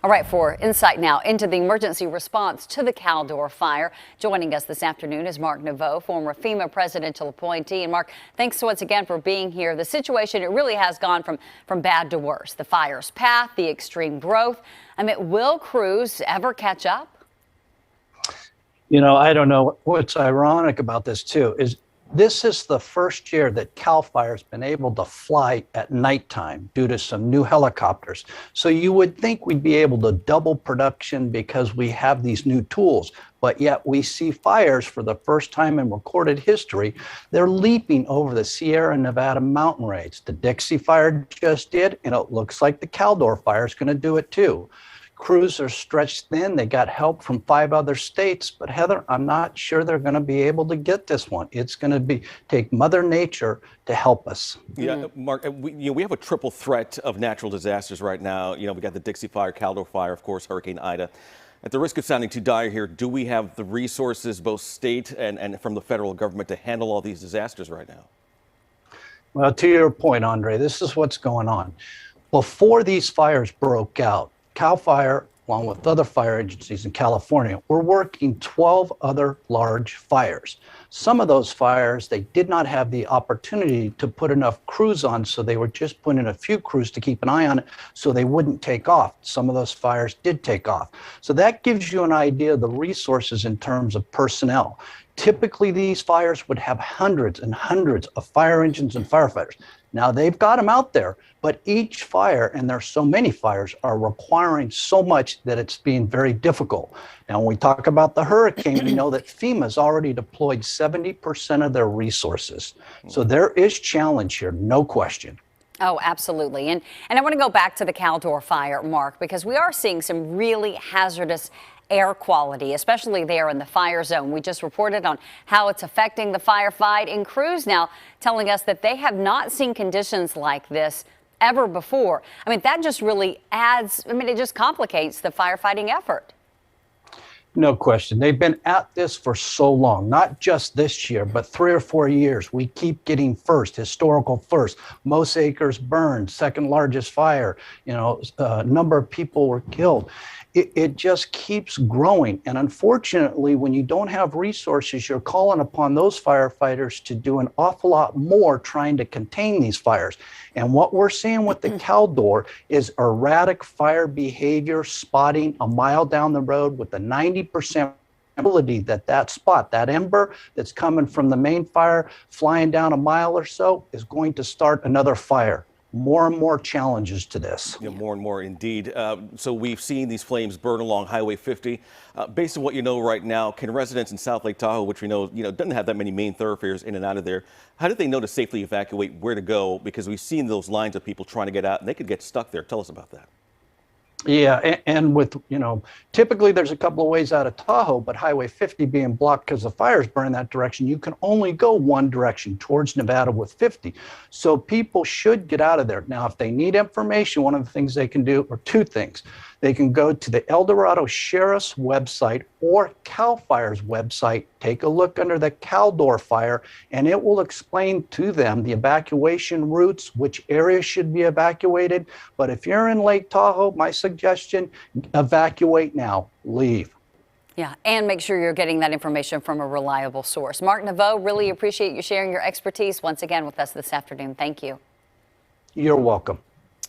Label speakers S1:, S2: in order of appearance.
S1: All right, for insight now into the emergency response to the Caldor Fire, joining us this afternoon is mark-neveau, former FEMA presidential appointee. And Mark, thanks once again for being here. The situation, it really has gone from bad to worse. The fire's path, the extreme growth. I mean, will crews ever catch up?
S2: You know, I don't know. What's ironic about this, too, is this is the first year that Cal Fire's been able to fly at nighttime due to some new helicopters. So you would think we'd be able to double production because we have these new tools. But yet we see fires for the first time in recorded history. They're leaping over the Sierra Nevada mountain range. The Dixie Fire just did, and it looks like the Caldor Fire is going to do it, too. Crews are stretched thin. They got help from 5 other states, but Heather, I'm not sure they're going to be able to get this one. It's going to take Mother Nature to help us.
S3: Yeah, Mark, we have a triple threat of natural disasters right now. You know, we got the Dixie Fire, Caldor Fire, of course, Hurricane Ida. At the risk of sounding too dire here, do we have the resources, both state and from the federal government, to handle all these disasters right now?
S2: Well, to your point, Andre, this is what's going on. Before these fires broke out, Cal Fire, along with other fire agencies in California, were working 12 other large fires. Some of those fires, they did not have the opportunity to put enough crews on, so they were just putting in a few crews to keep an eye on it so they wouldn't take off. Some of those fires did take off. So that gives you an idea of the resources in terms of personnel. Typically, these fires would have hundreds and hundreds of fire engines and firefighters. Now, they've got them out there, but each fire, and there's so many fires, are requiring so much that it's being very difficult. Now, when we talk about the hurricane, we know that FEMA's already deployed 70% of their resources. So there is challenge here, no question.
S1: Oh, absolutely. And I want to go back to the Caldor Fire, Mark, because we are seeing some really hazardous air quality, especially there in the fire zone. We just reported on how it's affecting the firefight, and crews now telling us that they have not seen conditions like this ever before. I mean, that just really adds, it just complicates the firefighting effort.
S2: No question. They've been at this for so long, not just this year, but 3 or 4 years. We keep getting first, historical first. Most acres burned, second largest fire, a number of people were killed. It just keeps growing. And unfortunately, when you don't have resources, you're calling upon those firefighters to do an awful lot more trying to contain these fires. And what we're seeing with the Caldor is erratic fire behavior, spotting a mile down the road with a 90% ability that spot, that ember that's coming from the main fire, flying down a mile or so, is going to start another fire. More and more challenges to this.
S3: Yeah, more and more indeed. So we've seen these flames burn along Highway 50. Based on what you know right now, can residents in South Lake Tahoe, which we know, doesn't have that many main thoroughfares in and out of there, how do they know to safely evacuate, where to go? Because we've seen those lines of people trying to get out and they could get stuck there. Tell us about that.
S2: Yeah, and with, typically there's a couple of ways out of Tahoe, but Highway 50 being blocked because the fires burn that direction, you can only go one direction, towards Nevada with 50. So people should get out of there. Now, if they need information, one of the things they can do are 2 things. They can go to the El Dorado Sheriff's website or Cal Fire's website, take a look under the Caldor Fire, and it will explain to them the evacuation routes, which areas should be evacuated. But if you're in Lake Tahoe, my suggestion, evacuate now, leave.
S1: Yeah, and make sure you're getting that information from a reliable source. Mark-neveau, really appreciate you sharing your expertise once again with us this afternoon. Thank you.
S2: You're welcome.